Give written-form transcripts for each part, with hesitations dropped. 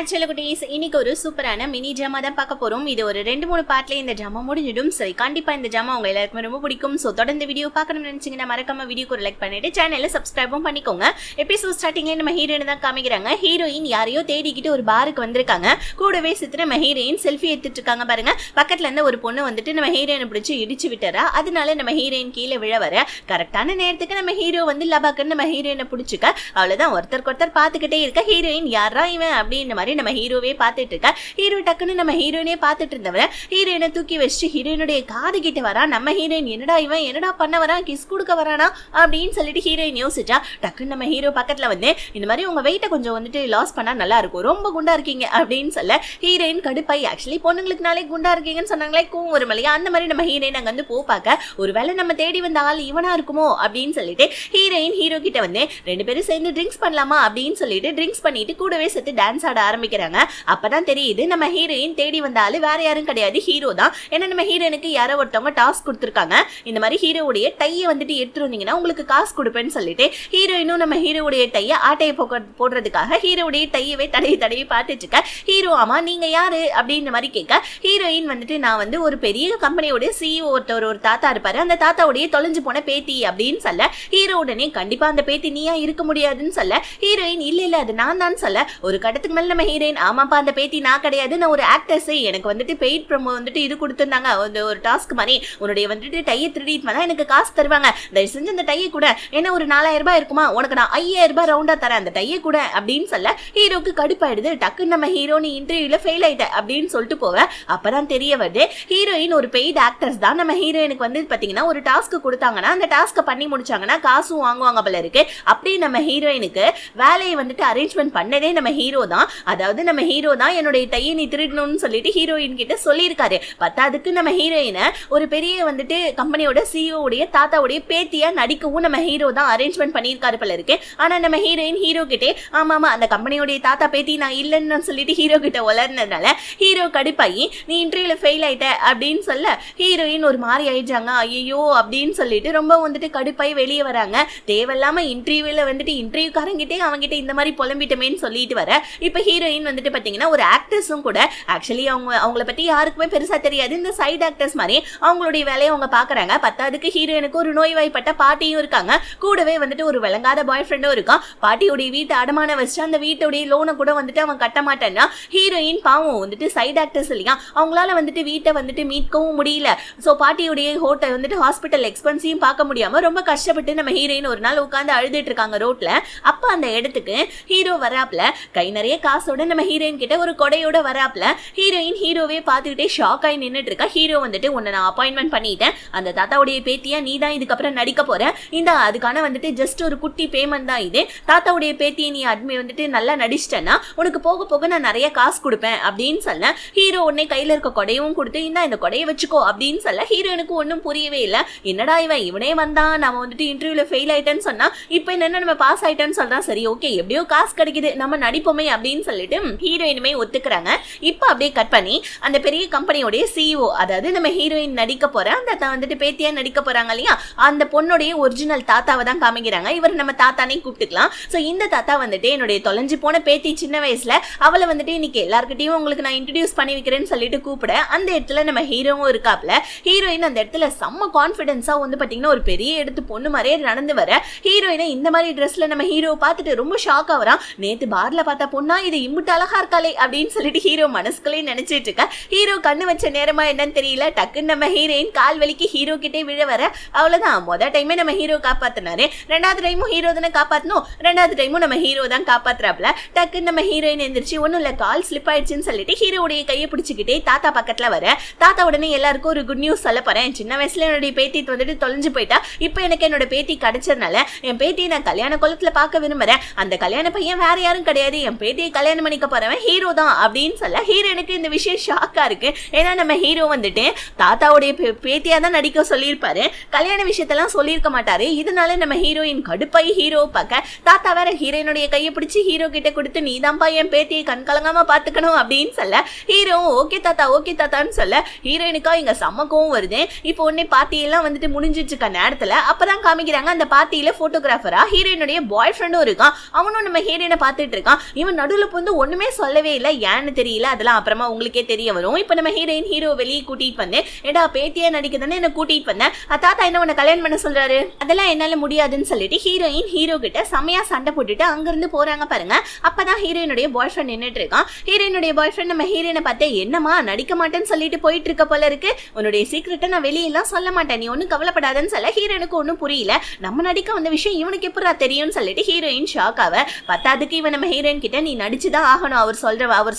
Actually குட்டீஸ் இன்னைக்கு ஒரு சூப்பரான மினி ட்ராமா தான் பார்க்க போறோம். இது ஒரு 2-3 பார்ட்ல இந்த ட்ராமா முடிஞ்சிடும். சரி, கண்டிப்பா இந்த ட்ராமா உங்க எல்லாருக்கும் ரொம்ப பிடிக்கும். ஸோ தொடர்ந்து வீடியோ பார்க்கணும்னு நினைச்சீங்கன்னா மறக்காம வீடியோக்கு ஒரு லைக் பண்ணிட்டு சேனலை சப்ஸ்கிரைபும் பண்ணிக்கோங்க. எபிசோட் ஸ்டார்டிங்ல நம்ம ஹீரோயின் தான் காமிக்கிறாங்க. ஹீரோயின் யாரையோ தேடிக்கிட்டு ஒரு பாருக்கு வந்திருக்காங்க. கூடவே சித்து நம்ம ஹீரோயின் செல்ஃபி எடுத்துட்டு இருக்காங்க பாருங்க. பக்கத்துல இருந்து ஒரு பொண்ணு வந்துட்டு நம்ம ஹீரோயினை பிடிச்சி இடிச்சு விட்டுறா. அதனால நம்ம ஹீரோயின் கீழே விழ வர கரெக்டான நேரத்துக்கு நம்ம ஹீரோ வந்து லபாக்குன்னு நம்ம ஹீரோயினை பிடிச்சிக்க. அவ்வளவுதான், ஒருத்தருக்கு ஒருத்தர் பார்த்துக்கிட்டே இருக்க. ஹீரோயின் யாரா இவன் அப்படின்னு மாதிரி நம்ம ஹீரோவே பார்த்துட்டு இருக்க. ஹீரோ டக்குன்னு நம்ம ஹீரோயினே பார்த்துட்டு இருந்தவரை ஹீரோயினை தூக்கி வச்சுட்டு ஹீரோயினுடைய காது கிட்ட வரா. நம்ம ஹீரோயின் என்னடா இவன் என்னடா பண்ண வரான், கிஸ் கொடுக்க வரானா அப்படின்னு சொல்லிட்டு ஹீரோயின் யோசிச்சா. டக்குன்னு நம்ம ஹீரோ பக்கத்துல வந்து இந்த மாதிரி உங்க வெயிட்டை கொஞ்சம் வந்துட்டு லாஸ் பண்ணா நல்லா இருக்கும், ரொம்ப குண்டா இருக்கீங்க அப்படின்னு சொல்ல ஹீரோயின் கடுப்பாய். ஆக்சுவலி பொண்ணுங்களுக்குனாலே குண்டா இருக்கீங்கன்னு சொன்னாங்களே கூவும் ஒரு மலையா, அந்த மாதிரி நம்ம ஹீரோயின் அங்க வந்து பார்க்க ஒருவேளை நம்ம தேடி வந்த ஆள் இவனா இருக்குமோ அப்படின்னு சொல்லிட்டு ஹீரோயின் ஹீரோ கிட்ட வந்து 2 பேரும் சேர்ந்து ட்ரிங்க்ஸ் பண்ணலாமா அப்படின்னு சொல்லிட்டு ட்ரிங்க்ஸ் பண்ணிட்டு கூடவே சேர்த்து டான்ஸ் ஆட ஆரம்பிக்கிறாங்க. அப்பதான் தெரியுது நம்ம ஹீரோயின் தேடி வந்தாலும் வேற யாரும் கிடையாது, ஹீரோ தான். ஏன்னா நம்ம ஹீரோனுக்கு யாரோ ஒருத்தவங்க டாஸ்க் கொடுத்துருக்காங்க. இந்த மாதிரி ஹீரோவுடைய டையை வந்துட்டு எடுத்துட்டு வந்தீங்கன்னா உங்களுக்கு காசு கொடுப்பேன்னு சொல்லிட்டு ஹீரோயினும் நம்ம ஹீரோவுடைய டையை ஆட்டையை போடுறதுக்காக ஹீரோவுடைய டையவே தடவி பார்த்துட்டு இருக்க. ஹீரோ ஆமா நீங்க யாரு அப்படின்னு மாதிரி கேட்க ஹீரோயின் வந்துட்டு நான் வந்து ஒரு பெரிய கம்பெனியோட சிஇஓ ஒரு தாத்தா இருப்பாரு, அந்த தாத்தாவுடைய தொலைஞ்சு போன பேத்தி அப்படின்னு சொல்ல ஹீரோ உடனே கண்டிப்பா அந்த பேத்தி நீயா இருக்க முடியாதுன்னு சொல்ல ஹீரோயின் இல்ல அது நான் தான் சொல்ல. ஒரு கடத்துக்கு மேல நம்ம ஹீரோயின் ஆமாப்பா அந்த பேத்தி நான் கிடையாது, நான் ஒரு ஆக்டர்ஸ், எனக்கு வந்துட்டு பெய்ட் ப்ரோமோ வந்துட்டு இது கொடுத்துருந்தாங்க ஒரு டாஸ்க் மாதிரி, உன்னுடைய வந்துட்டு டையை திருடிட்டு வந்தா எனக்கு காசு தருவாங்க, தயவு செஞ்சு அந்த டையை கூட, என்ன ஒரு 4000 ரூபாய் இருக்குமா உனக்கு நான் 5000 ரூபாய் ரவுண்டா தரேன் அந்த டையை கூட அப்படின்னு சொல்ல ஹீரோக்கு கடுப்பாயிடுது. டக்குன்னு நம்ம ஹீரோனி இன்டர்வியூல ஃபெயில் ஆயிட்ட அப்படின்னு சொல்லிட்டு போவ. அப்பதான் தெரிய வருது ஹீரோயின் ஒரு பெய்ட் ஆக்டர்ஸ் தான். நம்ம ஹீரோயினுக்கு வந்து பாத்தீங்கன்னா ஒரு டாஸ்க் கொடுத்தாங்கன்னா அந்த டாஸ்க் பண்ணி முடிச்சாங்கன்னா காசும் வாங்குவாங்க போல இருக்கு. அப்படி நம்ம ஹீரோயினுக்கு வேலையை வந்துட்டு அரேஞ்ச்மெண்ட் பண்ணதே நம்ம ஹீரோ தான். அதாவது நம்ம ஹீரோ தான் என்னுடைய டையை நீ திருடணும்னு சொல்லிட்டு ஹீரோயின் கிட்ட சொல்லியிருக்காரு. பத்தாவதுக்கு நம்ம ஹீரோயினை ஒரு பெரிய வந்துட்டு கம்பெனியோட சிஇஓ உடைய தாத்தாவுடைய பேத்தியா நடிக்கவும் நம்ம ஹீரோ தான் அரேஞ்ச்மெண்ட் பண்ணியிருக்காரு போல இருக்கு. ஆனா நம்ம ஹீரோயின் ஹீரோ கிட்டே ஆமா அந்த கம்பெனியோடைய தாத்தா பேத்தி நான் இல்லைன்னு சொல்லிட்டு ஹீரோ கிட்ட வளர்னதுனால ஹீரோ கடுப்பாயி நீ இன்டர்வியூல ஃபெயில் ஆயிட்ட அப்படின்னு சொல்ல ஹீரோயின் ஒரு மாதிரி ஆயிடுறாங்க. ஐயோ அப்படின்னு சொல்லிட்டு ரொம்ப வந்துட்டு கடுப்பாய் வெளியே வராங்க. தேவையில்லாம இன்டர்வியூல வந்துட்டு இன்டர்வியூக்காரங்கிட்டே அவங்ககிட்ட இந்த மாதிரி புலம்பிட்டமேன்னு சொல்லிட்டு வர இப்ப ஹீரோயின் வந்துட்டு பாத்தீங்கன்னா ஒரு ஆக்டர்ஸும் கூட ஆக்சுவலி அவங்கள பத்தி யாருக்குமே பெருசா தெரியாது, இந்த சைடு ஆக்டர்ஸ் மாதிரி அவங்களுடைய வேலையை அவங்க பாக்குறாங்க. பத்தாவதுக்கு ஹீரோயினுக்கு ஒரு நோய்வாய்ப்பட்ட பாட்டியும் இருக்காங்க, கூடவே வந்துட்டு ஒரு விளங்காத பாய் ஃப்ரெண்டும் இருக்கான். பாட்டியோடைய வீட்டை அடமான வச்சு அந்த வீட்டுடைய லோனை கூட வந்துட்டு அவன் கட்ட மாட்டேன்னா ஹீரோயின் பாவம் வந்துட்டு சைடு ஆக்டர்ஸ் இல்லையா, அவங்களால வந்துட்டு வீட்டை வந்துட்டு மீட்கவும் முடியல. சோ பாட்டியோடைய ஹோட்டல் வந்துட்டு ஹாஸ்பிட்டல் எக்ஸ்பென்ஸையும் பார்க்க முடியாம ரொம்ப கஷ்டப்பட்டு நம்ம ஹீரோயின் ஒரு நாள் உட்காந்து அழுதுட்டு இருக்காங்க ரோட்ல. அப்ப அந்த இடத்துக்கு ஹீரோ வராப்ல கை நிறைய காசோட நம்ம ஹீரோயின் கிட்ட ஒரு கொடையோட வராப்ல ஹீரோயின் ஹீரோவே பார்த்துக்கிட்டே ஷாக் ஆகி நின்றுட்டு இருக்கா. ஹீரோ வந்துட்டு உன்னை நான் அப்பாயின்மெண்ட் பண்ணிட்டேன், அந்த தாத்தாவுடைய பேத்தியா நீ தான் இதுக்கப்புறம் நடிக்க போற, இந்த அதுக்கான வந்துட்டு ஜஸ்ட் ஒரு குட்டி பேமெண்ட் தான் இது, தாத்தாவுடைய பேத்தியை நீ வந்துட்டு நல்லா நடிச்சிட்டேன்னா உனக்கு போக போக நான் நிறைய காசு கொடுப்பேன் அப்படின்னு சொல்ல ஹீரோ உடனே கையில இருக்க கொடையும் கொடுத்து இந்த கொடையை வச்சுக்கோ அப்படின்னு சொல்ல ஹீரோனுக்கு ஒன்னும் புரியவே இல்லை. என்னடா இவனே வந்தான், நம்ம வந்துட்டு இன்டர்வியூல ஃபெயில் ஆயிட்டேன்னு சொன்னா இப்ப என்ன நம்ம பாஸ் ஆயிட்டேன்னு சொல்றான், சரி ஓகே எப்படியோ காசு கிடைக்குது நம்ம நடிப்போமே அப்படின்னு சொல்லிட்டு ஹீரோயினுமே ஒத்துக்கிறாங்க. இப்ப அப்படியே கட் பண்ணி அந்த பெரிய கம்பெனியோடைய சிஇஓ, அதாவது நம்ம ஹீரோயின் நடிக்க போற அந்த வந்துட்டு பேத்தியா நடிக்க போறாங்க இல்லையா, அந்த பொண்ணுடைய ஒரிஜினல் தாத்தாவை தான் காமிக்கிறாங்க. இவர் நம்ம தாத்தானே கூப்பிட்டுக்கலாம். சோ இந்த தாத்தா வந்துட்டு என்னுடைய தொலைஞ்சு போன பேத்தி சின்ன வயசுல அவளை வந்துட்டு இன்னைக்கு எல்லார்கிட்டையும் உங்களுக்கு நான் இன்ட்ரடியூஸ் பண்ணி வைக்கிறேன்னு சொல்லிட்டு கூப்பிட அந்த இடத்துல நம்ம ஹீரோவும் இருக்காப்ல. ஹீரோயின் அந்த இடத்துல செம்ம கான்பிடன்ஸா வந்து பாத்தீங்கன்னா ஒரு பெரிய எடுத்து பொண்ணு மாதிரியே நடந்து வர ஹீரோயினை இந்த மாதிரி ட்ரெஸ்ல நம்ம ஹீரோ பார்த்துட்டு ரொம்ப ஷாக் ஆகுறான். நேத்து பார்ல பார்த்தா பொண்ணா இது இம்புட்டு அழகா இருக்காளே அப்படின்னு சொல்லிட்டு ஹீரோ மனசுக்குள்ளே நினைச்சிட்டு இருக்க. ஹீரோ கண்ணு வச்ச நேரமா என்னன்னு தெரியல, டக்குன்னு நம்ம ஹீரோயின் கால் வலிக்கு ஹீரோ கிட்டே விழ வர அவ்வளவுதான். முதல் டைமே நம்ம ஹீரோ காப்பாத்தினாரு, 2வது டைமும் ஹீரோ தானே காப்பாத்தணும், 2வது டைமும் நம்ம ஹீரோ தான் காப்பாத்துறாப்ல. டக்குன்னு நம்ம ஹீரோயின் எந்திரிச்சு ஒன்னும் இல்ல கால் ஸ்லிப் ஆயிடுச்சுன்னு சொல்லிட்டு ஹீரோடைய கையை பிடிச்சிக்கிட்டே தாத்தா பக்கத்துல வர தாத்தா உடனே எல்லாருக்கும் ஒரு குட் நியூஸ் சொல்ல போறேன், சின்ன வயசுல என்னுடைய பேத்தி வந்துட்டு தொலைஞ்சு போயிட்டா, இப்ப எனக்கு என்னோட பேத்தி கிடைச்சதுனால என் பேத்தியை நான் கல்யாண குளத்துல பார்க்க விரும்புறேன், அந்த கல்யாண பையன் வேற யாரும் கிடையாது, என் பேத்தியை கல்யாணம் பண்ணிக்க போறவன் ஹீரோ தான் அப்படின்னு சொல்ல ஹீரோனுக்கு இந்த விஷயம் ஷாக்கா இருக்கு. ஏன்னா நம்ம ஹீரோ வந்துட்டு தாத்தாவுடைய பேத்தியா தான் நடிக்க சொல்லியிருப்பாரு, கல்யாண விஷயத்தெல்லாம் சொல்லியிருக்க மாட்டாரு. இதனால நம்ம ஹீரோயின் கடுப்பாய் ஹீரோ பார்க்க தாத்தா வேற ஹீரோயினுடைய கையை பிடிச்சி ஹீரோ கிட்ட கொடுத்து நீதான்பா என் பேத்தியை கண் கலங்காம பாத்துக்கணும் அப்படின்னு சொல்ல ஹீரோ ஓகே தாத்தான்னு சொல்ல ஹீரோயினுக்கா இங்க சம்மக்கவும் வருது. இப்போ உடனே பார்ட்டியெல்லாம் வந்துட்டு முடிஞ்சிட்டு இருக்க நேரத்துல அப்பதான் காமிக்கிறாங்க அந்த பார்ட்டியில போட்டோகிராஃபரா ஹீரோயினுடைய பாய் ஃப்ரெண்டும் இருக்கான். அவனும் நம்ம ஹீரோயினை பார்த்துட்டு இருக்கான். இவன் நடுவில் போய் வந்து ஒண்ணுமே சொல்லவே இல்லை, ஏன்னு தெரியல. அதெல்லாம் அப்புறமா உங்களுக்கே தெரிய வரும். இப்போ நம்ம ஹீரோயின் ஹீரோ வெளியே கூட்டிட்டு வந்தேன், ஏடா பேத்தியா நடிக்கதானே என்ன கூட்டிட்டு வந்தேன், தாத்தா என்ன உன்னை கல்யாணம் பண்ண சொல்றாரு, அதெல்லாம் என்னால முடியாதுன்னு சொல்லிட்டு ஹீரோயின் ஹீரோ கிட்ட செமையா சண்டை போட்டுட்டு அங்கிருந்து போறாங்க பாருங்க. அப்பதான் ஹீரோயினுடைய பாய் ஃப்ரெண்ட் நின்றுட்டு இருக்கான். ஹீரோயினுடைய பாய் ஃப்ரெண்ட் நம்ம ஹீரோயினை பார்த்து, என்னமா நடிக்க மாட்டேன்னு சொல்லிட்டு போயிட்டு இருக்க போல இருக்கு, உன்னுடைய சீக்கிரட்டை நான் வெளியெல்லாம் சொல்ல மாட்டேன், நீ ஒன்னும் கவலைப்படாதன்னு சொல்ல ஹீரோயினுக்கு ஒன்னும் புரியல. நம்ம நடிக்க வந்த விஷயம் இவனுக்கு எப்படா தெரியும்னு சொல்லிட்டு ஹீரோயின் ஷாக் ஆவ. பத்தாதுக்கு இவன் நம்ம ஹீரோயின் கிட்ட, நீ நடிச்சுதான் ஆகணும் அவர்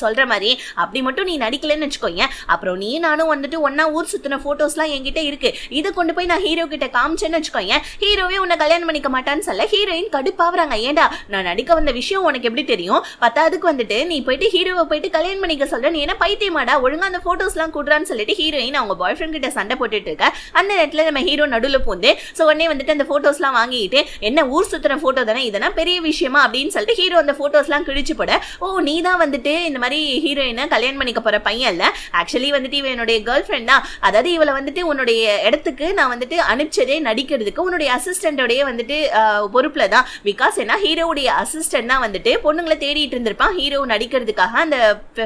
சொல்ற மாதிரி, அப்படி மட்டும் நீ நடிக்கலன்னு வச்சுக்கோங்க, அப்புறம் நீ நானும் வந்துட்டு ஒன்னா ஊர் சுத்தின போட்டோஸ்லாம் என்கிட்ட இருக்கு, இதை கொண்டு போய் நான் ஹீரோ கிட்ட காமிச்சேன்னு வச்சுக்கோங்க, ஹீரோவே உன்னை கல்யாணம் பண்ணிக்க மாட்டான்னு சொல்ல ஹீரோயின் கடுப்பாவறாங்க. ஏண்டா நான் நடிக்க வந்த விஷயம் உனக்கு எப்படி தெரியும், பத்தாதுக்கு வந்துட்டு நீ போயிட்டு ஹீரோவை போயிட்டு கல்யாணம் பண்ணிக்க சொல்ற, நீ என்ன பைத்தியமாடா, ஒழுங்கா அந்த போட்டோஸ்லாம் கூடுறான்னு சொல்லிட்டு ஹீரோயின் அவங்க பாய் ஃப்ரெண்ட் கிட்ட சண்டை போட்டுட்டு இருக்க. அந்த நேரத்துல நம்ம ஹீரோ நடுவுல பூந்து உடனே வந்துட்டு அந்த போட்டோஸ்லாம் வாங்கிட்டு, என்ன ஊர் சுத்துற போட்டோ தானே, இதெல்லாம் பெரிய விஷயமா அப்படின்னு சொல்லிட்டு ஹீரோ அந்த போட்டோஸ்லாம் கிழிச்சு போட, ஓ நீ தான் வந்துட்டு இந்த மாதிரி ஹீரோயினை கல்யாணம் பண்ணிக்க போற பையன் இல்ல, ஆக்சுவலி வந்துட்டு இவ என்னுடைய கேர்ள் ஃப்ரெண்ட் தான், அதாவது இவளை வந்துட்டு உன்னுடைய இடத்துக்கு நான் வந்துட்டு அனுப்பிச்சதே நடிக்கிறதுக்கு உன்னுடைய அசிஸ்டன்டோடைய வந்துட்டு பொறுப்புல தான், பிகாஸ் ஏன்னா ஹீரோவுடைய அசிஸ்டன்ட் தான் வந்துட்டு பொண்ணுங்களை தேடிட்டு இருந்திருப்பான் ஹீரோ நடிக்கிறதுக்காக அந்த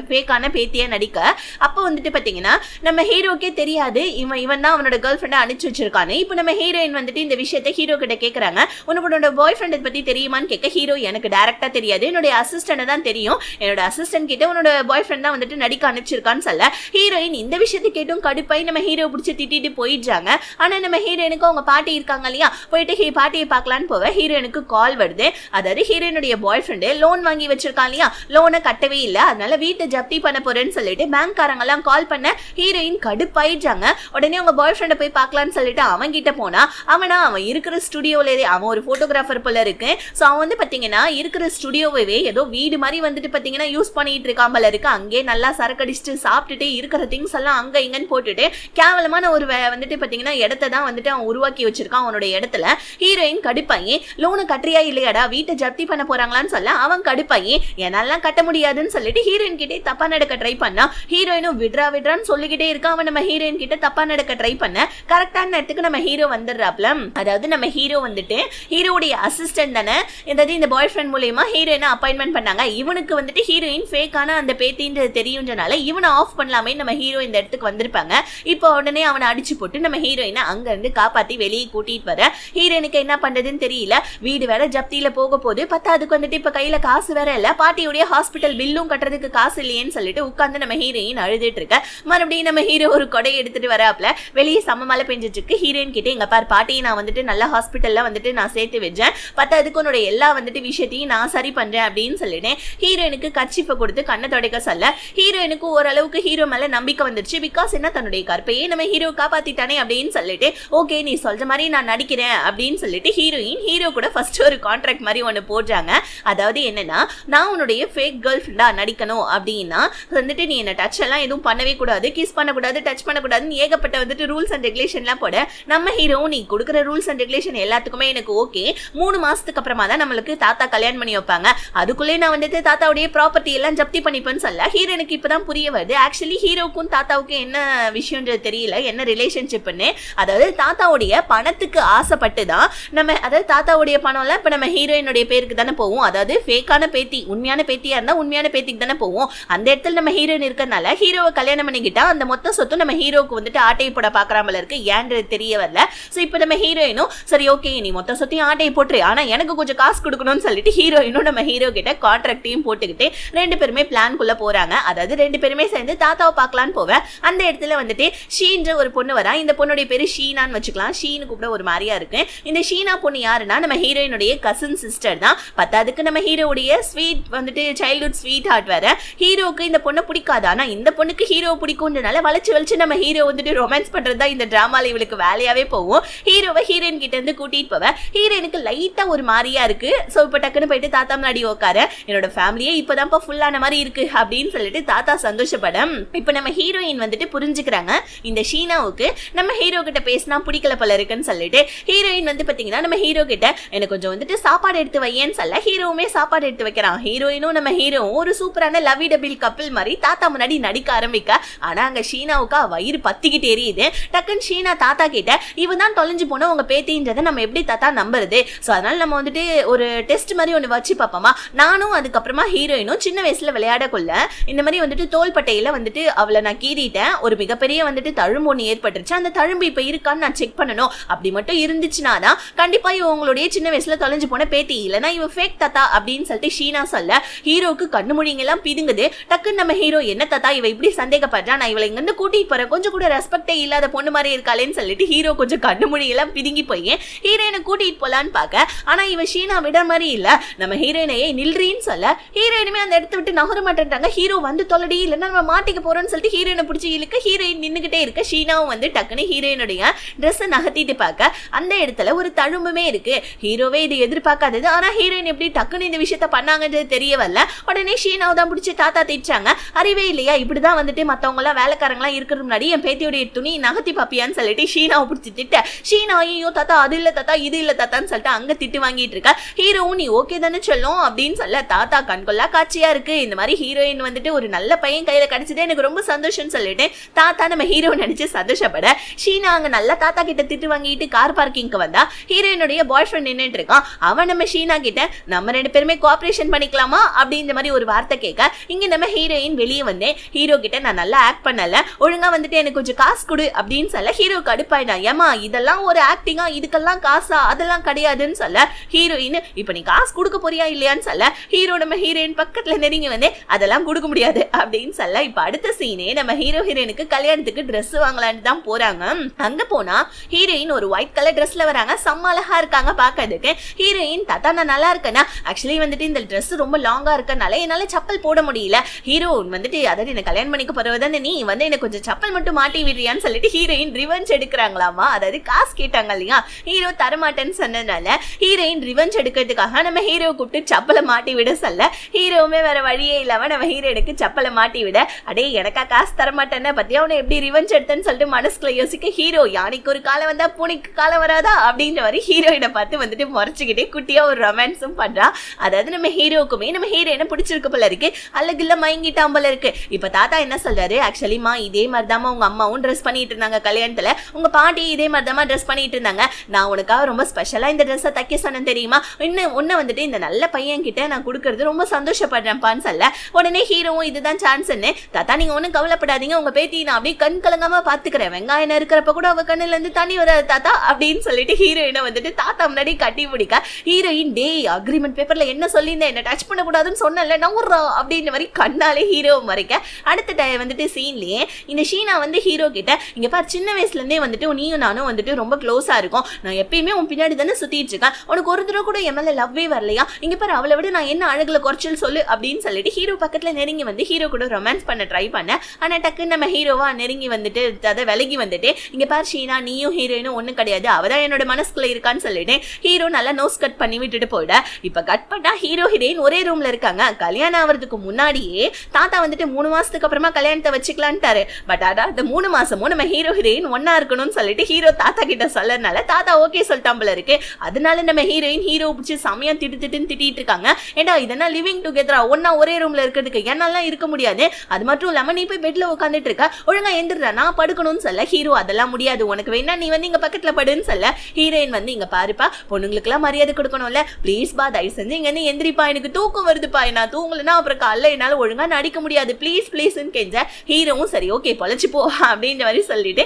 ஃபேக்கான பேத்தியை நடிக்க. அப்போ வந்துட்டு பாத்தீங்கன்னா நம்ம ஹீரோக்கே தெரியாது இவன் தான் அவனோட கேர்ள் ஃப்ரெண்டை அனுப்பிச்சு வச்சிருக்கானு. இப்போ நம்ம ஹீரோயின் வந்துட்டு இந்த விஷயத்தை ஹீரோ கிட்ட கேட்கறாங்க, உன்னோட பாய் ஃப்ரெண்ட் பத்தி தெரியுமான்னு கேட்க ஹீரோ, எனக்கு டைரக்டா தெரியாது, என்னுடைய அசிஸ்டன்ட் தான் தெரியும், என்னோட அசிஸ்டன்ட் கிட்ட உன்னோட பாய் ஃப்ரெண்ட் தான் வந்துட்டு நடிக்க அனுப்பிச்சிருக்கான்னு சொல்ல ஹீரோயின் இந்த விஷயத்தை கேட்டும் கடுப்பாய் நம்ம ஹீரோ பிடிச்சி திட்டிட்டு போயிடுறாங்க. ஆனா நம்ம ஹீரோயினுக்கு அவங்க பாட்டி இருக்காங்க இல்லையா, போயிட்டு பாட்டியை பார்க்கலான்னு போக ஹீரோயினுக்கு கால் வருது. அதாவது ஹீரோயினுடைய பாய் ஃப்ரெண்டு லோன் வாங்கி வச்சிருக்கான் இல்லையா, லோனை கட்டவே இல்லை, அதனால வீட்டை ஜப்தி பண்ண போறேன்னு சொல்லிட்டு பேங்க்காரங்க எல்லாம் கால் பண்ண ஹீரோயின் கடுப்பாயிடுறாங்க. உடனே அவங்க பாய் ஃப்ரெண்டை போய் பார்க்கலான்னு சொல்லிட்டு அவன் கிட்ட போனா அவன் இருக்கிற ஸ்டுடியோல அவன் ஒரு போட்டோகிராஃபர் போல இருக்கு. ஸோ அவன் வந்து பாத்தீங்கன்னா இருக்கிற ஸ்டுடியோவே ஏதோ வீடு மாதிரி வந்துட்டு பாத்தீங்கன்னா யூஸ் பண்ணிட்டு இருக்கான் போல இருக்கு. அங்கே நல்லா சரக்கடிச்சுட்டு சாப்பிட்டுட்டு இருக்கிற திங்ஸ் எல்லாம் அங்க இங்கன்னு போட்டுட்டு கேவலமான ஒரு வந்துட்டு பாத்தீங்கன்னா இடத்தை தான் வந்துட்டு அவன் உருவாக்கி வச்சிருக்கான் அவனோட இடத்துல. ஹீரோயின் கடுப்பாயி, லோனு கட்டுறியா இல்லையாடா, வீட்டை ஜப்தி பண்ண போறாங்களான்னு சொல்ல அவன் கடுப்பாயி, என்னாலாம் கட்ட முடியாதுன்னு சொல்லிட்டு ஹீரோயின் கிட்டே தப்பா நடக்க ட்ரை பண்ணா. ஹீரோயினும் விடுறான்னு சொல்லிக்கிட்டே இருக்கான். அவன் நம்ம ஹீரோயின் கிட்ட தப்பா நடக்க ட்ரை பண்ண கரெக்டான நேரத்துக்கு நம்ம ஹீரோ வந்துடுறாப்ல. அதாவது நம்ம ஹீரோ வந்துட்டு ஹீரோடைய அசிஸ்டன்ட் தானே, அதாவது இந்த பாய் ஃப்ரெண்ட் மூலமா ஹீரோயினை அப்பாயின்மெண்ட் பண்ணாங்க. இவனுக்கு வந்துட்டு ஹீரோயின் ஃபேக்கான அந்த பேத்தின்றது தெரியும்ன்றனால இவனை ஆஃப் பண்ணலாமே நம்ம ஹீரோ இந்த இடத்துக்கு வந்திருப்பாங்க. இப்போ உடனே அவனை அடிச்சு போட்டு நம்ம ஹீரோயினை அங்க இருந்து காப்பாத்தி வெளியே கூட்டிட்டு வர ஹீரோயினுக்கு என்ன பண்றதுன்னு தெரியல. வீடு வேற ஜப்தியில போக போது பத்தாதுக்கு வந்துட்டு இப்ப கையில காசு வேற இல்ல, பாட்டியுடைய ஹாஸ்பிட்டல் பில்லும் கட்டுறதுக்கு காசு இல்லையேன்னு சொல்லிட்டு உட்கார்ந்து நம்ம ஹீரோயின் அழுதுட்டு இருக்க. மறுபடியும் நம்ம ஹீரோ ஒரு கொடையை எடுத்துட்டு வராப்ல. வெளியே செம்ம மழை பெஞ்சிட்டு இருக்கு. ஹீரோயின் கிட்ட, எங்க பாரு பாட்டியை நான் வந்துட்டு நல்ல ஹாஸ்பிட்டல்ல வந்துட்டு நான் சேர்த்து வச்சேன், பத்தாதுக்கு உன்னோட எல்லா வந்துட்டு விஷயத்தையும் நான் சரி பண்றேன் அப்படின்னு சொல்லிட்டேன். ஹீரோயினுக்கு கர்ச்சீஃபை கொடுத்து கண்ணை துடைக்க சொல்ல ஹீரோயினுக்கு ஓரளவுக்கு ஹீரோ மேல நம்பிக்கை வந்துருச்சு. பிகாஸ் என்ன, தன்னுடைய கற்பையே நம்ம ஹீரோ காப்பாத்திட்டானே அப்படின்னு சொல்லிட்டு ஓகே நீ சொல்ற மாதிரி நான் நடிக்கிறேன் அப்படின்னு சொல்லிட்டு ஹீரோயின் ஹீரோ கூட ஃபர்ஸ்ட் ஒரு கான்ட்ராக்ட் மாதிரி ஒன்று போடுறாங்க. அதாவது என்னன்னா, நான் உன்னுடைய ஃபேக் கேர்ள் ஃப்ரெண்டா நடிக்கணும் அப்படின்னா வந்துட்டு நீ என்ன டச் எல்லாம் எதுவும் பண்ணவே கூடாது, கிஸ் பண்ணக்கூடாது, டச் பண்ணக்கூடாதுன்னு ஏகப்பட்ட வந்துட்டு ரூல்ஸ் அண்ட் ரெகுலேஷன்லாம் போட நம்ம ஹீரோ நீ கொடுக்குற ரூல்ஸ் அண்ட் ரெகுலேஷன் எல்லாத்துக்குமே எனக்கு ஓகே, 3 மாசத்துக்கு அப்புறமா தான் நம்மளுக்கு தாத்தா கல்யாணம் பண்ணி வைப்பாங்க, அதுக்குள்ளே நான் வந்துட்டு தாத்தாவுடைய ப்ராப்பர்ட்டி எல்லாம் ஜப்தி பண்ணிப்பேன்னு சொல்ல ஹீரோனுக்கு இப்பதான் புரிய வருது ஆக்சுவலி ஹீரோக்கும் தாத்தாவுக்கும் என்ன விஷயம்ன்றது தெரியல, என்ன ரிலேஷன்ஷிப்னு. அதாவது தாத்தாவுடைய பணத்துக்கு ஆசைப்பட்டு தான் நம்ம, அதாவது தாத்தாவுடைய பணம்லாம் இப்போ நம்ம ஹீரோயினுடைய பேருக்கு தானே போவோம், அதாவது ஃபேக்கான பேத்தி, உண்மையான பேத்தியா இருந்தா உண்மையான பேத்திக்கு தானே போவோம். அந்த இடத்துல நம்ம ஹீரோயின் இருக்கிறதுனால ஹீரோவை கல்யாணம் பண்ணிக்கிட்டா அந்த மொத்த சொத்து நம்ம ஹீரோக்கு வந்துட்டு ஆட்டையை போட பாக்குறாமல இருக்கு, ஏன்றது தெரிய வரல. ஸோ இப்போ நம்ம ஹீரோயினும் சரி ஓகே நீ மொத்த சொத்தையும் ஆட்டையை போட்டுரு, ஆனா எனக்கு கொஞ்சம் காசு கொடுக்கணும்னு சொல்லிட்டு ஹீரோயினும் நம்ம ஹீரோ கிட்ட கான்ட்ராக்டையும் போட்டுக்கிட்டு 2 பேருமே பிளான்குள்ள போறாங்க. அதாவது 2 பேருமே சேர்ந்து தாத்தாவை பார்க்கலான்னு போவேன். அந்த இடத்துல வந்துட்டு ஷீன்ற ஒரு பொண்ணு வரா. இந்த பொண்ணுடைய பேரு ஷீனான்னு வச்சுக்கலாம், ஷீனு கூப்பிட ஒரு மாதிரியா இருக்கு. இந்த ஷீனா பொண்ணு யாருன்னா நம்ம ஹீரோயினுடைய கசின் சிஸ்டர் தான். பத்தாதுக்கு நம்ம ஹீரோவுடைய ஸ்வீட் வந்துட்டு சைல்ட்ஹுட் ஸ்வீட் ஹார்ட் வேற. ஹீரோக்கு இந்த பொண்ணை பிடிக்காது, ஆனா இந்த பொண்ணுக்கு ஹீரோ பிடிக்கும்ன்றனால வளைச்சு நம்ம ஹீரோ வந்துட்டு ரொமான்ஸ் பண்றதா இந்த டிராமால இவளுக்கு வேலையாவே போவோம். ஹீரோவை ஹீரோயின் கிட்ட இருந்து கூட்டிட்டு போவேன். ஹீரோயினுக்கு லைட்டா ஒரு மாதிரியா இருக்கு. சோ இப்ப டக்குன்னு போயிட்டு தாத்தா முன்னாடி உட்கார, என்னோட ஃபேமிலியே இப்பதான்ப்பா ஃபுல்லான மாதிரி இருக்கு அப்படின்னு சொல்லிட்டு தாத்தா சந்தோஷப்படும். இப்ப நம்ம ஹீரோயின் வந்துட்டு புரிஞ்சுக்கிறாங்க இந்த ஷீனாவுக்கு நம்ம ஹீரோ கிட்ட பேசினா பிடிக்கல போல இருக்குன்னு சொல்லிட்டு ஹீரோயின் வந்து பாத்தீங்கன்னா நம்ம ஹீரோ கிட்ட எனக்கு கொஞ்சம் வந்துட்டு சாப்பாடு எடுத்து வையேன்னு சொல்ல ஹீரோவுமே சாப்பாடு எடுத்து வைக்கிறான். ஹீரோயினும் நம்ம ஹீரோ ஒரு சூப்பரான லவி டபிள் கப்பிள் மாதிரி தாத்தா முன்னாடி நடிக்க ஆரம்பிக்க. ஆனா அங்க ஷீனாவுக்கா வயிறு பத்திக்கிட்டு எரியுது. டக்குன்னு ஷீனா தாத்தா கிட்ட இவன் தான் தொலைஞ்சு போன உங்க பேத்தின்றதை நம்ம எப்படி தாத்தா நம்புறது, சோ அதனால நம்ம வந்துட்டு ஒரு டெஸ்ட் மாதிரி ஒன்று வச்சு பார்ப்போமா, நானும் அதுக்கப்புறமா ஹீரோயினும் சின்ன வயசுல விளையாடக்குள்ள இந்த மாதிரி வந்துட்டு தோள்பட்டையில வந்துட்டு அவளை நான் கீறிட்டேன், ஒரு மிகப்பெரிய வந்துட்டு தழும்பு ஒன்று ஏற்பட்டுருச்சு, அந்த தழும்பு இப்ப இருக்கான்னு நான் செக் பண்ணணும், அப்படி மட்டும் இருந்துச்சுன்னா தான் கண்டிப்பா இவங்களுடைய சின்ன வயசுல தொலைஞ்சு போன பேத்தி, இல்லைன்னா இவ ஃபேக் தாத்தா அப்படின்னு சொல்லிட்டு ஷீனா சொல்ல ஹீரோக்கு கண்ணு முடிங்கெல்லாம் பிதுங்குது. டக்குன்னு நம்ம ஹீரோ என்ன தாத்தா இவ இப்படி சந்தேகப்படுறா, நான் இவளை இங்க இருந்து கூட்டிட்டு போறேன், கொஞ்சம் கூட ரெஸ்பெக்டே இல்லாத பொண்ணு மாதிரி இருக்காளேன்னு சொல்லிட்டு ஹீரோ கொஞ்சம் கண்ணு முடியெல்லாம் பிதுங்கி போய் ஹீரோயினை கூட்டிட்டு போலான்னு பார்க்க, ஆனா இவ ஷீனா விட மாதிரி இல்ல. நம்ம ஹீரோயினையே நில்றீன்னு சொல்ல ஹீரோயினுமே அந்த இடத்த விட்டு நகர மாட்டேன்ட்டாங்க. ஹீரோ வந்து தொலைடி இல்லைன்னா நம்ம மாட்டிக்க போறோம்னு சொல்லிட்டு ஹீரோயினை பிடிச்சி இழுக்க ஹீரோயின் நின்னுகிட்டே இருக்க ஷீனாவும் வந்து டக்குன்னு ஹீரோயினுடைய ட்ரெஸ்ஸை நகர்த்திட்டு பார்க்க அந்த இடத்துல ஒரு தழும்புமே இருக்கு. ஹீரோவே இது எதிர்பார்க்காதது, ஆனா ஹீரோயின் எப்படி டக்குன்னு இந்த விஷயத்த பண்ணாங்கன்றது தெரிய வரல. உடனே ஷீனாவை தான் பிடிச்சி தாத்தா திட்டாங்க, அறிவே இல்லையா இப்படிதான் வந்துட்டு மத்தவங்க எல்லாம் வேலைக்காரங்களாம் இருக்கிறது முன்னாடி என் பேத்தியோடைய துணி நகர்த்தி பாப்பியான்னு சொல்லிட்டு ஷீனாவை பிடிச்சி திட்ட, ஷீனா ஐயோ தாத்தா அது இல்ல தாத்தா இது இல்ல தாத்தான்னு சொல்லிட்டு அங்க திட்டு வாங்கிட்டு இருக்க. ஹீரோவும் நீ ஓகே தானே சொல்லும் அப்படின்னு சொல்ல தாத்தா கண்கொள்ளா காட்சியா இருக்கு, இந்த மாதிரி ஹீரோயின் வந்துட்டு ஒரு நல்ல பையன் கையில கிடைச்சது எனக்கு ரொம்ப சந்தோஷம் சொல்லிட்டு தாத்தா நம்ம ஹீரோ நினைச்சு சந்தோஷப்பட ஷீனா அங்க நல்ல தாத்தா கிட்ட திட்டு வாங்கிட்டு கார் பார்க்கிங்க்கு வந்தா ஹீரோயினுடைய பாய் ஃப்ரெண்ட் நின்னுட்டு இருக்கான். அவன் நம்ம ஷீனா கிட்ட நம்ம ரெண்டு பேருமே கோஆபரேஷன் பண்ணிக்கலாமா அப்படின்ற மாதிரி ஒரு வார்த்தை கேட்க இங்க நம்ம ஹீரோயின் வெளியே வந்து ஹீரோ கிட்ட நான் நல்லா ஆக்ட் பண்ணல, ஒழுங்கா வந்துட்டு எனக்கு கொஞ்சம் காசு கொடு அப்படின்னு சொல்ல ஹீரோ கடுப்பாயிடா, ஏமா இதெல்லாம் ஒரு ஆக்டிங்கா, இதுக்கெல்லாம் காசா, அதெல்லாம் கிடையாதுன்னு சொல்ல ஹீரோயின் இப்ப நீ காசு கொடுக்க போறியா இல்லையான்னு சொல்ல ஹீரோ நம்ம ஹீரோயின் பக்கத்துல நெருங்கி வந்து அதெல்லாம் கொடுக்க முடியாது அப்படின்னு சொல்ல இப்ப அடுத்த சீனே நம்ம ஹீரோ ஹீரோயினுக்கு கல்யாணத்துக்கு ட்ரெஸ் வாங்கலான்னு தான் போறாங்க. அங்க போனா ஹீரோயின் ஒரு ஒயிட் கலர் ட்ரெஸ்ல வராங்க, செம்ம அழகா இருக்காங்க பாக்கிறதுக்கு. ஹீரோயின் தாத்தா நான் நல்லா இருக்கேன்னா ஆக்சுவலி வந்துட்டு இந்த ட்ரெஸ் ரொம்ப லாங்கா இருக்கனால என்னால சப்பல் போட முடியல, ஹீரோ வந்துட்டு அதாவது என்ன கல்யாணம் பண்ணிக்க போறவதானே நீ வந்து எனக்கு கொஞ்சம் சப்பல் மட்டும் மாட்டி விடுறியான்னு சொல்லிட்டு ஹீரோயின் ரிவெஞ்ச் எடுக்கிறாங்களாமா, அதாவது காசு கேட்டாங்க இல்லையா, ஹீரோ தரமாட்டேன்னு சொன்னதுனால ஹீரோயின் ரிவெஞ்ச் எடுக்கிறதுக்காக நம்ம ஹீரோ கூப்பிட்டு சப்பலை மாட்டி விட சொல்ல ஹீரோவுமே வேற வழியே இல்லாம நம்ம ஹீரோனுக்கு சப்பலை மாட்டி விட அடே எனக்கா காசு தரமாட்டேன்னு பத்தியா அவனை எப்படி ரிவெஞ்ச் எடுத்தேன்னு சொல்லிட்டு மனசுக்குள்ள யோசிக்க ஹீரோ யானைக்கு ஒரு காலம் வந்தா பூனைக்கு காலம் வராதா அப்படின்ற மாதிரி ஹீரோயினை பார்த்து வந்துட்டு முறைச்சுக்கிட்டே குட்டியா ஒரு ரொமான்ஸும் பண்றா. அதாவது நம்ம ஹீரோக்குமே நம்ம ஹீரோயினை பிடிச்சிருக்க போல இருக்கு, அல்லகில்ல மயங்கிட்டான் போல இருக்கு. இப்ப தாத்தா என்ன சொல்றாரு, ஆக்சுவலிமா இதே மாதிரிதாமா உங்க அம்மாவும் ட்ரெஸ் பண்ணிட்டு இருந்தாங்க கல்யாணத்துல, உங்க பாட்டி இதே மாதிரிதாமா ட்ரெஸ் பண்ணிட்டு இருந்தாங்க, நான் உனக்காக ரொம்ப ஸ்பெஷலா இந்த ட்ரெஸ்ஸை தைக்க சொன்னேன் தெரியுமா, இன்னும் உன்னை வந்துட்டு இந்த நல்ல பையன் கிட்ட நான் கொடுக்கறது ரொம்ப சந்தோஷப்படுறேன்ப்பான்னு சொல்ல உடனே ஹீரோவும் இதுதான் சான்ஸ்ன்னு தாத்தா நீங்க ஒன்னும் கவலைப்படாதீங்க, உங்க பேத்தி நான் அப்படியே கண் கலங்காம பாத்துக்கிறேன், வெங்காயம் இருக்கிறப்ப கூட அவ கண்ணுல இருந்து தண்ணி வராது தாத்தா அப்படின்னு சொல்லிட்டு ஹீரோயினை வந்துட்டு தாத்தா முன்னாடி கட்டி பிடிக்க ஹீரோயின் டே அக்ரிமெண்ட் பேப்பர்ல என்ன சொல்லியிருந்தேன் என்ன டச் பண்ணக்கூடாதுன்னு சொன்னல நவுறா அப்படின்ற மாதிரி கண்ணாலே ஹீரோ மறைக்க அடுத்த வந்துட்டு சீன்லயே இந்த ஷீனா வந்து ஹீரோ கிட்ட இங்க பாரு சின்ன வயசுல இருந்தே வந்துட்டு நீயும் நானும் வந்துட்டு ரொம்ப க்ளோஸா இருக்கும், நான் எப்பயுமே உன் பின்னாடி தானே சுத்திட்டு இருக்கேன், உனக்கு ஒரு தடவை கூட என் மேல லவ்வே வரலையா, இங்க பாரு அவளை விட நான் என்ன அழகுல குறைச்சல் சொல்லு அப்படின்னு சொல்லிட்டு ஹீரோ பக்கத்துல நெருங்கி வந்து ஹீரோ கூட ரொமான்ஸ் பண்ண ட்ரை பண்ண, ஆனா டக்குன்னு நம்ம ஹீரோவா நெருங்கி வந்துட்டு அதை விலகி வந்துட்டு இங்க பாரு ஷீனா நீயும் ஹீரோயினும் ஒண்ணும் கிடையாது, அவதான் என்னோட மனசுக்குள்ள இருக்கான்னு சொல்லிட்டு ஹீரோ நல்லா நோஸ் கட் பண்ணி விட்டுட்டு போயிட. இப்ப கட் பண்ணா ஹீரோ ஹீரோயின் ஒரே ரூம்ல இருக்காங்க. கல்யாணம் ஆகிறதுக்கு முன்னாடியே தாத்தா வந்துட்டு 3 மாசத்துக்கு அப்புறமா கல்யாணத்தை வச்சுக்கலான்ட்டாரு, பட் அதான் அந்த 3 மாசமும் நம்ம ஹீரோ ஹீரோயின் ஒன்னா இருக்கணும்னு சொல்லிட்டு ஹீரோ தாத்தா கிட்ட சொல்லறதுனால தாத்தா ஓகே சொல்லிட்டான் போல இருக்கு. அதனால நம்ம ஹீரோயின் ஹீரோ பிடிச்சி சமயா திட்டுன்னு திட்டிட்டு இருக்காங்க, ஏண்டா இதெல்லாம் லிவிங் டுகெதரா ஒன்னா ஒரே ரூம்ல இருக்கிறதுக்கு என்னாலாம் இருக்க முடியாது, அது மட்டும் இல்லாம நீ போய் பெட்ல உட்காந்துட்டு இருக்க, ஒழுங்கா எந்திரா நான் படுக்கணும்னு சொல்ல ஹீரோ அதெல்லாம் முடியாது, உனக்கு வேணா நீ வந்து இங்க பக்கத்துல படுன்னு சொல்ல ஹீரோயின் வந்து இங்க பாருப்பா பொண்ணுங்களுக்கு எல்லாம் மரியாதை கொடுக்கணும்ல, பிளீஸ் பா தயவு செஞ்சு இங்க இருந்து எந்திரிப்பா, எனக்கு தூக்கம் வருதுப்பா, நான் தூங்கலன்னா அப்புறம் காலைல என்னால ஒழுங்கா நடிக்க முடியாது ப்ளீஸ் ப்ளீஸ்ன்னு கெஞ்ச ஹீரோவும் சரி ஓகே பொழைச்சு போ அப்படின்ற மாதிரி சொல்லிட்டு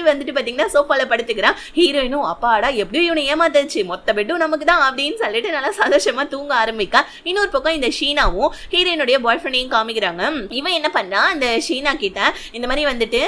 வந்துட்டு பாத்தீங்கன்னா சோஃபால படுத்துக்கிறான். ஹீரோயினும் அப்பாடா எப்படியும் இவனை ஏமாத்தாச்சு மொத்த பெட்டும் நமக்கு தான் அப்படின்னு சொல்லிட்டு நல்லா சந்தோஷமா தூங்க ஆரம்பிக்கா. இன்னொரு பக்கம் இந்த ஷீனாவும் ஹீரோயினுடைய பாய் ஃப்ரெண்டையும் காமிக்கிறாங்க. இவன் என்ன பண்றா இந்த ஷீனா கிட்ட இந்த மாதிரி வந்துட்டு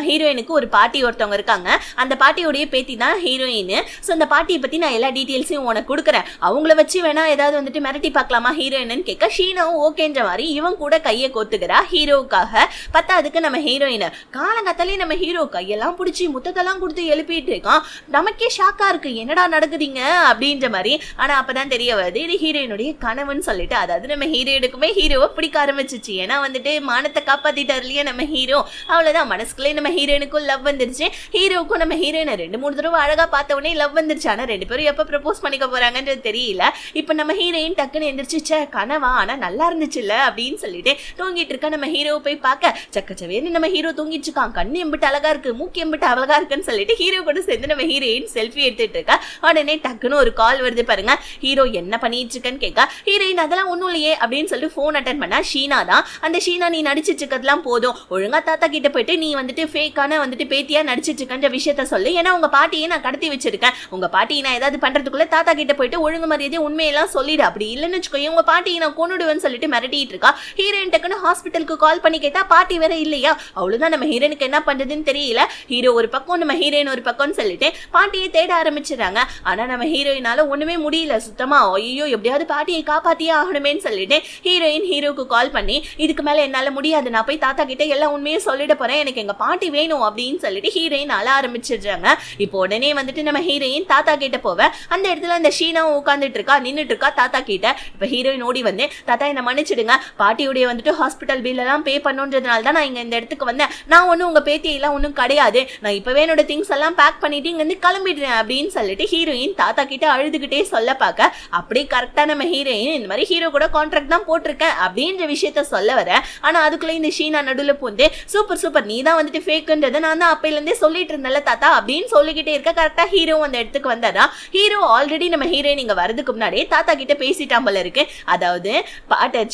ஹீரோயினுக்கு ஒரு பாட்டி ஒருத்தவங்க இருக்காங்க, அந்த பாட்டியோடைய பேத்தி தான் ஹீரோயின், ஸோ அந்த பாட்டியை பத்தி நான் எல்லா டீட்டெயில்ஸையும் உனக்கு கொடுக்குறேன், அவங்கள வச்சு வேணா ஏதாவது வந்துட்டு மிரட்டி பார்க்கலாமா ஹீரோயின்னு கேட்க ஷீனாவும் ஓகேன்ற மாதிரி இவன் கூட கையை கோத்துக்கிறா ஹீரோவுக்காக. பார்த்தா அதுக்கு நம்ம ஹீரோயின் காலங்கத்தாலே நம்ம ஹீரோ கையெல்லாம் பிடிச்சி முத்தத்தெல்லாம் கொடுத்து எழுப்பிட்டு இருக்கான். நமக்கே ஷாக்கா இருக்கு என்னடா நடக்குதுங்க அப்படின்ற மாதிரி. ஆனா அப்பதான் தெரிய வருது இது ஹீரோயினுடைய கனவுன்னு சொல்லிட்டு, அதாவது நம்ம ஹீரோயினுக்குமே ஹீரோவை பிடிக்க ஆரம்பிச்சிச்சு. ஏன்னா வந்துட்டு மானத்தை காப்பாத்திட்டாரு இல்லையா நம்ம ஹீரோ, அவ்வளவுதான் மனசுக்குள்ளே நம்ம ஹீரோயினுக்கும் லவ் வந்துருச்சு, ஹீரோவுக்கும் நம்ம ஹீரோயினை 2-3 தடவை அழகா பார்த்த உடனே லவ் வந்துருச்சு. ஆனா 2 பேரும் எப்ப ப்ரப்போஸ் பண்ணிக்க போறாங்கன்றது தெரியல. இப்ப நம்ம ஹீரோயின் டக்குன்னு எந்திரிச்சு கனவா ஆனா நல்லா இருந்துச்சு இல்ல அப்படின்னு சொல்லிட்டு தூங்கிட்டு இருக்க நம்ம ஹீரோவை போய் பார்க்க சக்கச்சவேன்னு நம்ம ஹீரோ தூங்கிட்டு இருக்கான், கண்ணு எம்பிட்டு அழகா இருக்கு மூக்கு எம்பிட்டு அழகா இருக்குன்னு சொல்லிட்டு ஹீரோ கூட சேர்ந்து நம்ம ஹீரோயின் செல்ஃபி எடுத்துட்டு இருக்கா. உடனே டக்குன்னு ஒரு கால் வருது பாருங்க, ஹீரோ என்ன பண்ணிட்டு இருக்கன்னு கேட்க ஹீரோயின் அதெல்லாம் ஒண்ணும் இல்லையே அப்படின்னு சொல்லிட்டு போன் அட்டன் பண்ணா ஷீனா தான். அந்த ஷீனா நீ நடிச்சிட்டு இருக்கிறதுலாம் போதும், ஒழுங்கா தாத்தா கிட்ட போயிட்டு நீ வந்துட்டு ஃபேக்கான வந்துட்டு பேத்தியா நடிச்சிட்டு இருக்கன்ற விஷயத்த சொல்லு, ஏன்னா உங்க பாட்டியை நான் கடத்தி வச்சிருக்கேன், உங்க பாட்டியை நான் ஏதாவது பண்றதுக்குள்ள தாத்தா கிட்ட போயிட்டு ஒழுங்கு மரியாதை உண்மையெல்லாம் சொல்லிடு, அப்படி இல்லைன்னு வச்சுக்கோங்க உங்க பாட்டியை நான் கொன்னுடுவேன்னு சொல்லிட்டு மிரட்டிட்டு இருக்கா. ஹீரோயின் டக்குன்னு ஹாஸ்பிட்டலுக்கு கால் பண்ணி கேட்டா பாட்டி வேற இல்லையா. அவ்வளவுதான், நம்ம ஹீரோனுக்கு என்ன பண்றதுன்னு தெரியல. ஹீரோ ஒரு பக்கம், நம்ம ஹீரோயின் ஒரு பக்கம்னு சொல்லிட்டு பாட்டியை தேட ஆரம்பிச்சிடறாங்க. ஆனா நம்ம ஹீரோயினால ஒண்ணுமே முடியல சுத்தமா. ஐயோ எப்படியாவது பாட்டியை காப்பாத்தியே ஆகணுமேன்னு சொல்லிட்டு ஹீரோயின் ஹீரோக்கு கால் பண்ணி இதுக்கு மேல என்னால முடியாது, நான் போய் தாத்தா கிட்ட எல்லா உண்மையும் சொல்லிட போறேன், எனக்கு எங்க பாட்டி வேணும் அப்படின்னு சொல்லிட்டு ஹீரோயின் அழ ஆரம்பிச்சிடுறாங்க. இப்போ உடனே வந்துட்டு நம்ம ஹீரோயின் தாத்தா கிட்ட போவ. அந்த இடத்துல அந்த ஷீனாவும் உட்காந்துட்டு இருக்கா, நின்னுட்டு இருக்கா தாத்தா கிட்ட. இப்ப ஹீரோயின் ஓடி வந்து தாத்தா என்ன மன்னிச்சிடுங்க, பாட்டியுடைய வந்துட்டு ஹாஸ்பிட்டல் பில் எல்லாம் பே பண்ணுன்றதுனால தான் நான் இங்க இந்த இடத்துக்கு வந்தேன், நான் ஒன்னும் உங்க பேத்தியெல்லாம் ஒன்னும் கிடையாது, நான் இப்பவே என்னோட திங்ஸ் எல்லாம் பேக் பண்ணிட்டு இங்க இருந்து கிளம்பிடுறேன் அப்படின்னு சொல்லிட்டு ஹீரோயின் தாத்தா கிட்ட அழுதுகிட்டே சொல்ல பார்க்க, அப்படியே கரெக்டா நம்ம ஹீரோயின் இந்த மாதிரி ஹீரோ கூட கான்ட்ராக்ட் தான் போட்டிருக்கேன் அப்படின்ற விஷயத்த சொல்ல வர. ஆனா அதுக்குள்ள இந்த ஷீனா நடுவுல பூந்து சூப்பர் சூப்பர் நீ தான் வந்துட்டு ஃபேக்குன்றதை நான் தான் அப்பையில இருந்தே சொல்லிட்டு இருந்தேன்ல தாத்தா அப்படின்னு சொல்லிக்கிட்டே இருக்க. கரெக்டா ஹீரோ அந்த இடத்துக்கு வந்தாரா. ஹீரோ ஆல்ரெடி நம்ம ஹீரோயின் இங்க வரதுக்கு முன்னாடியே தாத்தா கிட்ட பேசிட்டான் போல இருக்கு. அதாவது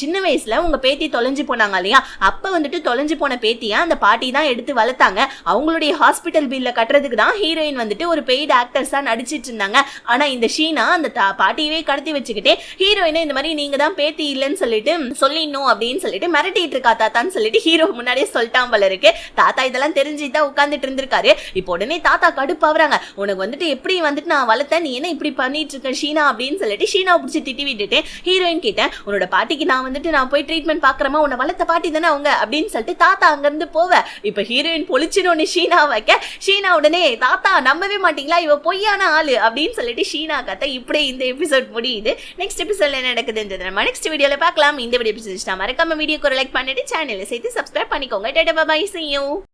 சின்ன வயசுல உங்க பேத்தி தொலைஞ்சு போனாங்க இல்லையா, அப்ப வந்துட்டு தொலைஞ்சு போன பேத்தியா அந்த பாட்டி தான் எடுத்து வளர்த்தாங்க, அவங்களுடைய ஹாஸ்பிட்டல் பில்ல கட்டுறதுக்கு தான் ஹீரோயின் வந்துட்டு ஒரு பெய்டு ஆக்டர்ஸா நடிச்சிட்டு இருந்தாங்க. ஆனா இந்த ஷீனா அந்த பாட்டியவே கடத்தி வச்சுக்கிட்டே ஹீரோயினை இந்த மாதிரி நீங்க தான் பேத்தி இல்லைன்னு சொல்லிட்டு சொல்லிடணும் அப்படின்னு சொல்லிட்டு மிரட்டிட்டு இருக்கா தாத்தான்னு சொல்லிட்டு ஹீரோ முன்னாடியே சொல்லிட்டான் போல இருக்கு. தாத்தா இதெல்லாம் தெரிஞ்சுதான் உட்கார்ந்துட்டு இருந்திருக்காரு. இப்போ உடனே தாத்தா கடுப்பாவறாங்க, உனக்கு வந்துட்டு எப்படி வந்துட்டு நான் வளர்த்தேன், நீ என்ன இப்படி பண்ணிட்டு இருக்க ஷீனா அப்படின்னு சொல்லிட்டு ஷீனா பிடிச்சி திட்டி விட்டுட்டு ஹீரோயின் கிட்ட உன்னோட பாட்டிக்கு நான் போய் ட்ரீட்மெண்ட் பாக்குறமா, உன்னை வளர்த்த பாட்டி தானே அவங்க அப்படின்னு சொல்லிட்டு தாத்தா அங்க இருந்து போவ. இப்ப ஹீரோயின் பொழிச்சினோன்னு ஷீனா வைக்க, ஷீனா உடனே தாத்தா நம்பவே மாட்டீங்களா இவ பொய்யான ஆளு அப்படின்னு சொல்லிட்டு ஷீனா கத்த. இப்படியே இந்த எபிசோட் முடியுது. நெக்ஸ்ட் எபிசோட்ல என்ன நடக்குதுன்றது நம்ம நெக்ஸ்ட் வீடியோல பார்க்கலாம். இந்த வீடியோ பிடிச்சிருந்தா மறக்காம வீடியோக்கு ஒரு லைக் பண்ணிட்டு சேனலை சேர்த்து சப்ஸ்கிரைப் பண்ணிக்கோங்க. Tata bye bye, see you.